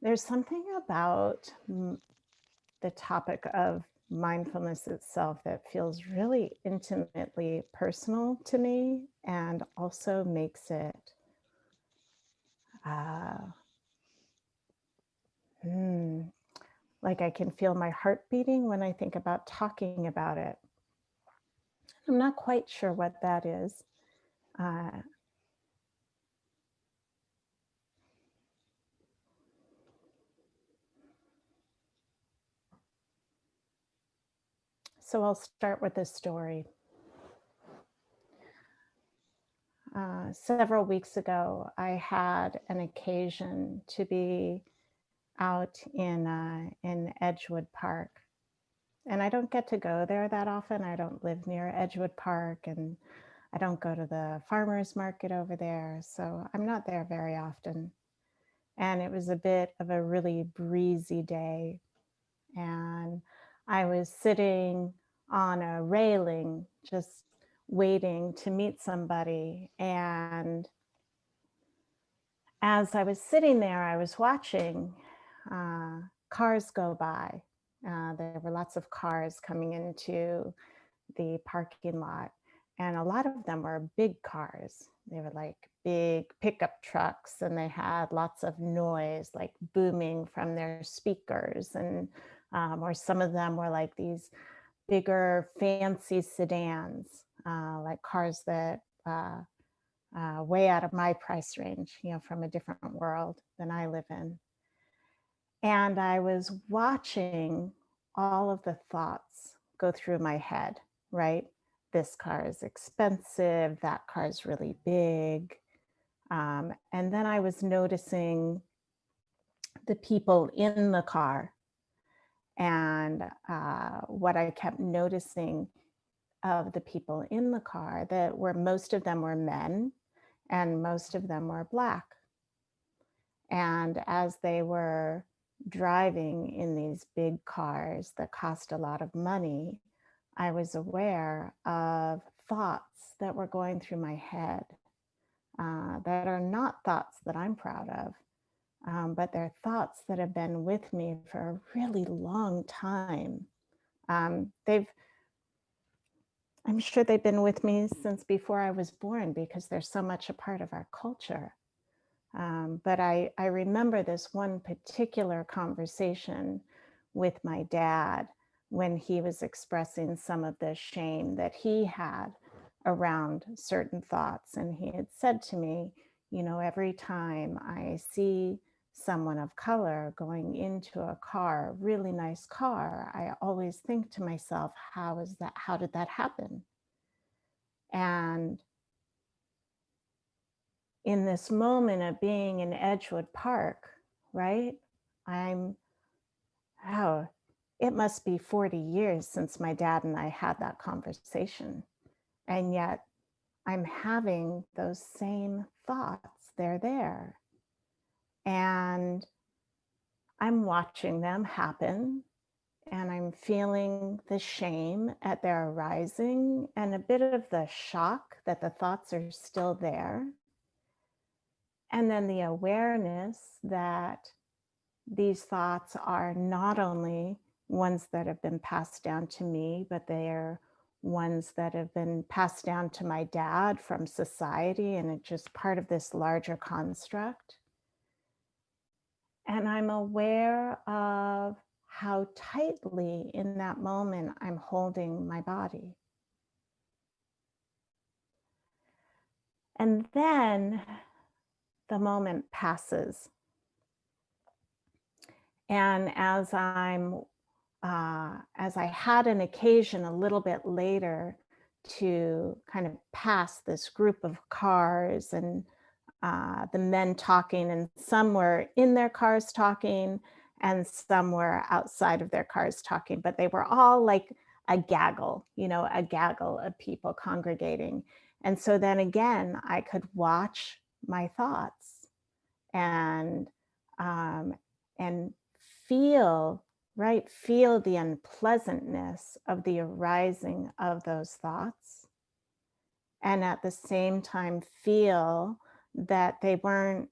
There's something about the topic of mindfulness itself that feels really intimately personal to me and also makes it uh, hmm, like I can feel my heart beating when I think about talking about it. I'm not quite sure what that is. Uh, so I'll start with a story. Several weeks ago, I had an occasion to be out in Edgewood Park. And I don't get to go there that often. I don't live near Edgewood Park, and I don't go to the farmers market over there. So I'm not there very often. And it was a bit of a really breezy day. And I was sitting on a railing, just waiting to meet somebody. And as I was sitting there, I was watching uh, cars go by. There were lots of cars coming into the parking lot, and a lot of them were big cars. They were like big pickup trucks, and they had lots of noise, like booming from their speakers, and or some of them were like these bigger, fancy sedans, like cars that way out of my price range, from a different world than I live in. And I was watching all of the thoughts go through my head, right? This car is expensive, that car is really big. And then I was noticing the people in the car. And what I kept noticing of the people in the car, that were most of them were men and most of them were Black. And as they were driving in these big cars that cost a lot of money, I was aware of thoughts that were going through my head that are not thoughts that I'm proud of, but they're thoughts that have been with me for a really long time. They've, I'm sure they've been with me since before I was born because they're so much a part of our culture. But I remember this one particular conversation with my dad when he was expressing some of the shame that he had around certain thoughts. And he had said to me, every time I see someone of color going into a car, a really nice car, I always think to myself, how is that? How did that happen? And in this moment of being in Edgewood Park, right? I'm, oh, it must be 40 years since my dad and I had that conversation. And yet I'm having those same thoughts. They're there. And I'm watching them happen. And I'm feeling the shame at their arising and a bit of the shock that the thoughts are still there. And then the awareness that these thoughts are not only ones that have been passed down to me, but they are ones that have been passed down to my dad from society, and it's just part of this larger construct. And I'm aware of how tightly in that moment I'm holding my body. And then the moment passes. And as I had an occasion a little bit later to kind of pass this group of cars and the men talking, and some were in their cars talking, and some were outside of their cars talking, but they were all like a gaggle of people congregating. And so then again, I could watch my thoughts and um, and feel feel the unpleasantness of the arising of those thoughts, and at the same time feel that they weren't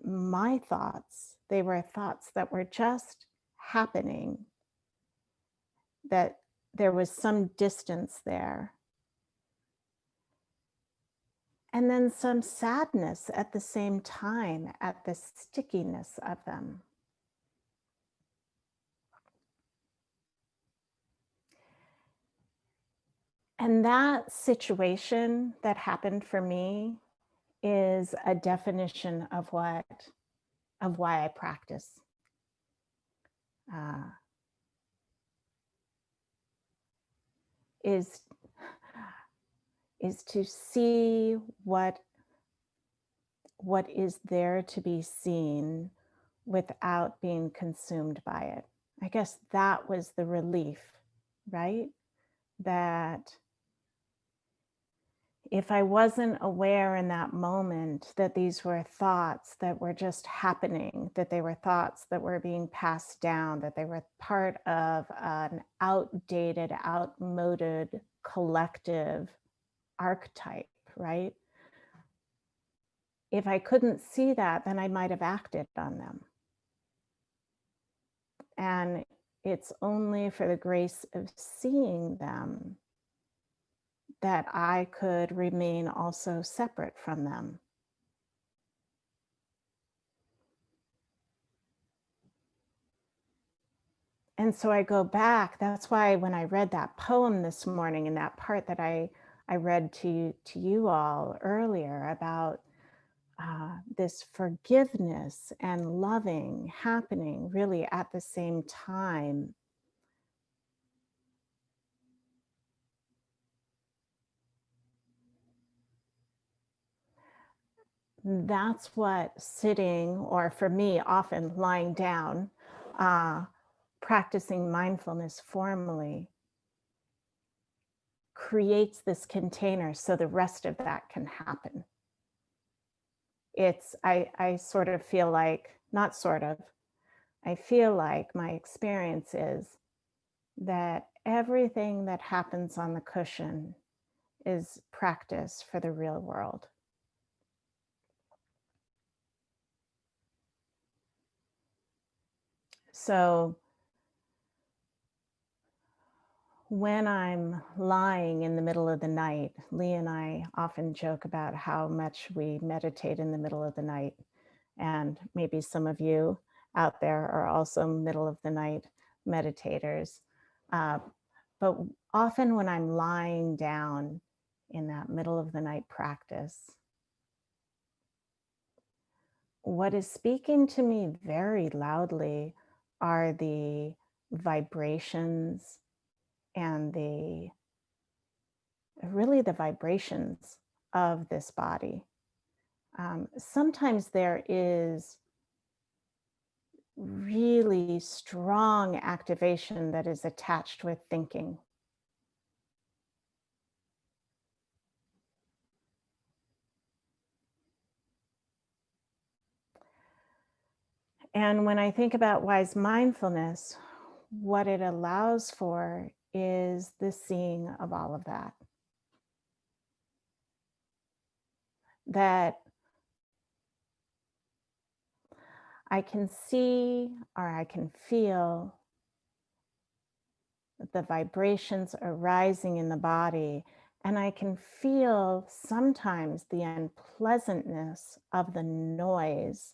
my thoughts. They were thoughts that were just happening, that there was some distance there. And then some sadness at the same time at the stickiness of them. And that situation that happened for me is a definition of why I practice. Uh, is is to see what is there to be seen without being consumed by it. I guess that was the relief, right? That if I wasn't aware in that moment that these were thoughts that were just happening, that they were thoughts that were being passed down, that they were part of an outdated, outmoded collective archetype, right? If I couldn't see that, then I might have acted on them. And it's only for the grace of seeing them that I could remain also separate from them. And so I go back. That's why when I read that poem this morning, and that part that I read to you all earlier about this forgiveness and loving happening really at the same time. That's what sitting, or for me, often lying down, uh, practicing mindfulness formally creates this container so the rest of that can happen. I sort of feel like, not sort of, I feel like my experience is that everything that happens on the cushion is practice for the real world. So when I'm lying in the middle of the night, Lee and I often joke about how much we meditate in the middle of the night. And maybe some of you out there are also middle of the night meditators. Uh, but often when I'm lying down in that middle of the night practice, what is speaking to me very loudly are the vibrations and the vibrations of this body. Sometimes there is really strong activation that is attached with thinking. And when I think about wise mindfulness, what it allows for is the seeing of all of that. That I can see or I can feel the vibrations arising in the body, and I can feel sometimes the unpleasantness of the noise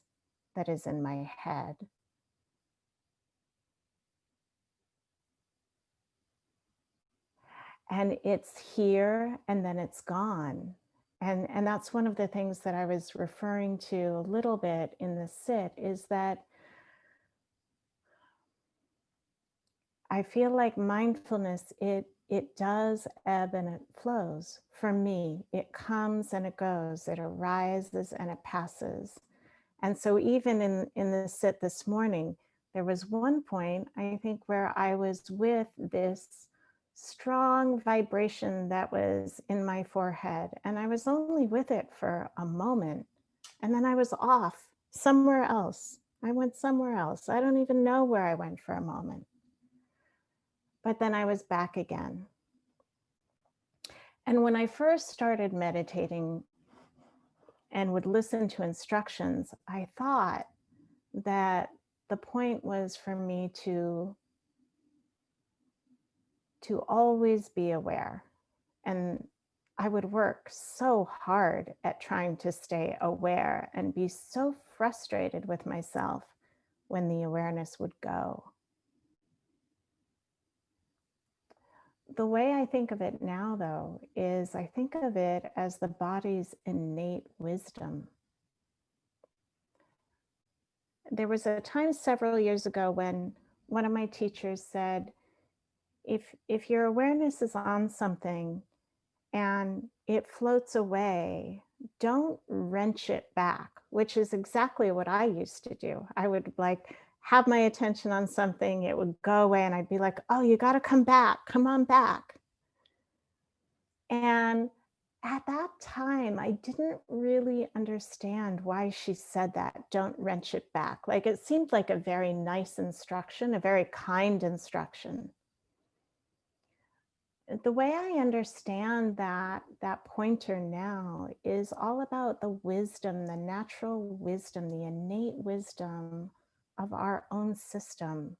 that is in my head. And it's here and then it's gone. And that's one of the things that I was referring to a little bit in the sit, is that I feel like mindfulness, it does ebb and it flows. For me, it comes and it goes, it arises and it passes. And so even in the sit this morning, there was one point, I think, where I was with this strong vibration that was in my forehead. And I was only with it for a moment. And then I was off somewhere else. I went somewhere else. I don't even know where I went for a moment. But then I was back again. And when I first started meditating, and would listen to instructions, I thought that the point was for me to always be aware. And I would work so hard at trying to stay aware and be so frustrated with myself when the awareness would go. The way I think of it now, though, is I think of it as the body's innate wisdom. There was a time several years ago when one of my teachers said, if your awareness is on something and it floats away, don't wrench it back, which is exactly what I used to do. I would like have my attention on something, it would go away, and I'd be like, oh, you got to come back, come on back. And at that time, I didn't really understand why she said that, don't wrench it back. Like it seemed like a very nice instruction, a very kind instruction. The way I understand that pointer now is all about the wisdom, the natural wisdom, the innate wisdom of our own system.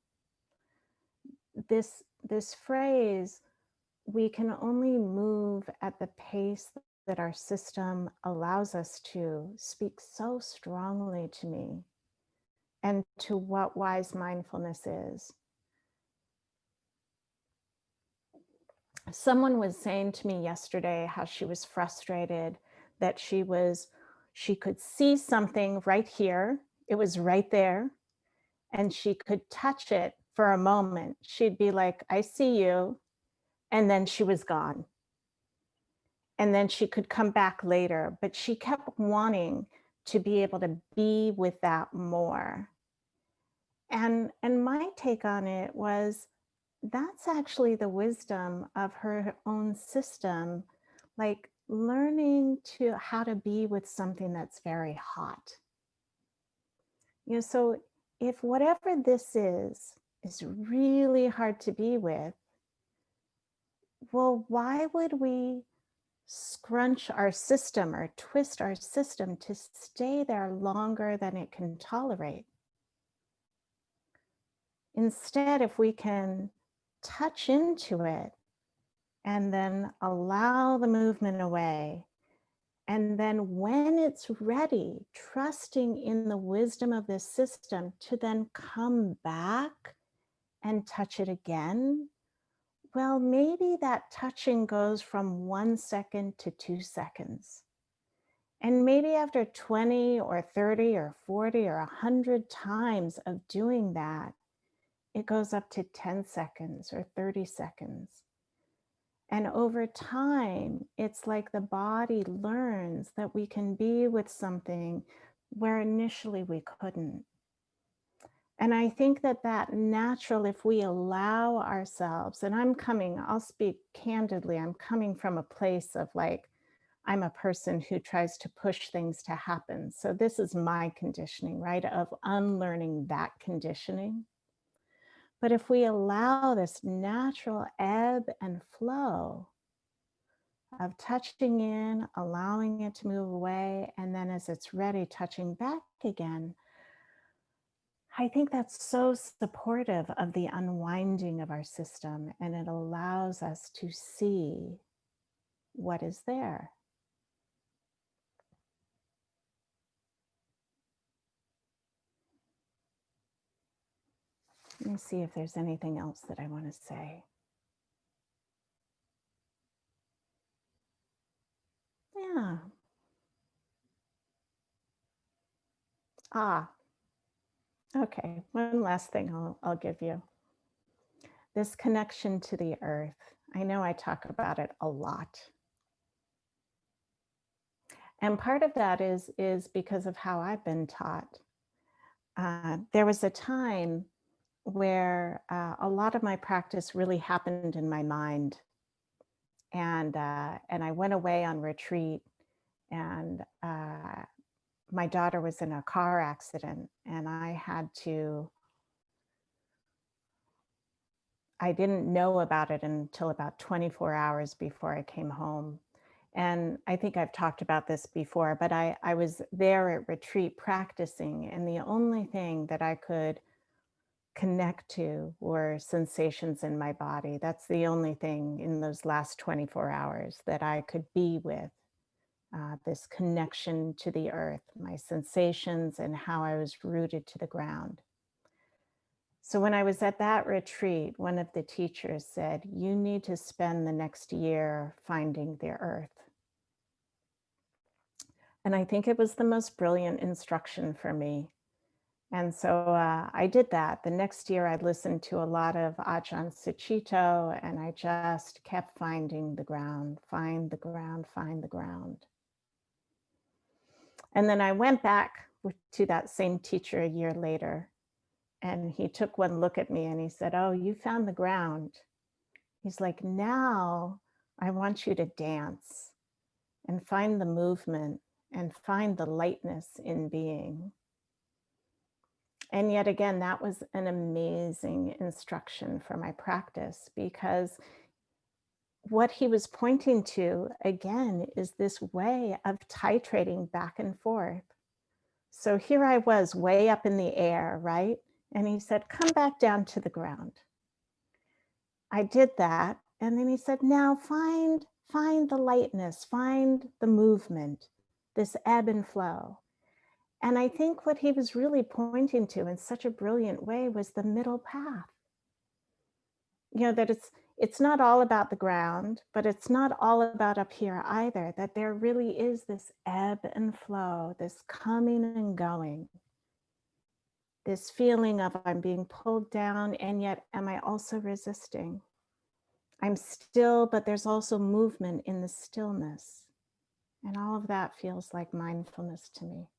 This phrase, we can only move at the pace that our system allows us to, speak so strongly to me and to what wise mindfulness is. Someone was saying to me yesterday how she was frustrated that she could see something right here. It was right there, and she could touch it for a moment. She'd be like, I see you. And then she was gone. And then she could come back later, but she kept wanting to be able to be with that more. And my take on it was, that's actually the wisdom of her own system, like learning to how to be with something that's very hot. So if whatever this is really hard to be with, well, why would we scrunch our system or twist our system to stay there longer than it can tolerate? Instead, if we can touch into it and then allow the movement away, and then when it's ready, trusting in the wisdom of this system to then come back and touch it again, well, maybe that touching goes from 1 second to 2 seconds. And maybe after 20 or 30 or 40 or 100 times of doing that, it goes up to 10 seconds or 30 seconds. And over time, it's like the body learns that we can be with something where initially we couldn't. And I think that natural, if we allow ourselves, and I'll speak candidly, I'm coming from a place of like, I'm a person who tries to push things to happen. So this is my conditioning, right? Of unlearning that conditioning. But if we allow this natural ebb and flow of touching in, allowing it to move away, and then as it's ready, touching back again, I think that's so supportive of the unwinding of our system, and it allows us to see what is there. Let me see if there's anything else that I want to say. Yeah. Okay. One last thing I'll give you. This connection to the earth. I know I talk about it a lot. And part of that is because of how I've been taught. There was a time where a lot of my practice really happened in my mind. And I went away on retreat, and my daughter was in a car accident, and I didn't know about it until about 24 hours before I came home. And I think I've talked about this before, but I was there at retreat practicing, and the only thing that I could connect to were sensations in my body. That's the only thing in those last 24 hours that I could be with, this connection to the earth, my sensations, and how I was rooted to the ground. So when I was at that retreat, one of the teachers said, "You need to spend the next year finding the earth." And I think it was the most brilliant instruction for me. And so I did that. The next year, I listened to a lot of Ajahn Suchito, and I just kept finding the ground, find the ground, find the ground. And then I went back to that same teacher a year later, and he took one look at me and he said, "Oh, you found the ground." He's like, "Now I want you to dance and find the movement and find the lightness in being." And yet again, that was an amazing instruction for my practice, because what he was pointing to again is this way of titrating back and forth. So here I was way up in the air, right? And he said, "Come back down to the ground." I did that. And then he said, "Now find the lightness, find the movement, this ebb and flow." And I think what he was really pointing to in such a brilliant way was the middle path. That it's not all about the ground, but it's not all about up here either, that there really is this ebb and flow, this coming and going, this feeling of I'm being pulled down, and yet am I also resisting? I'm still, but there's also movement in the stillness. And all of that feels like mindfulness to me.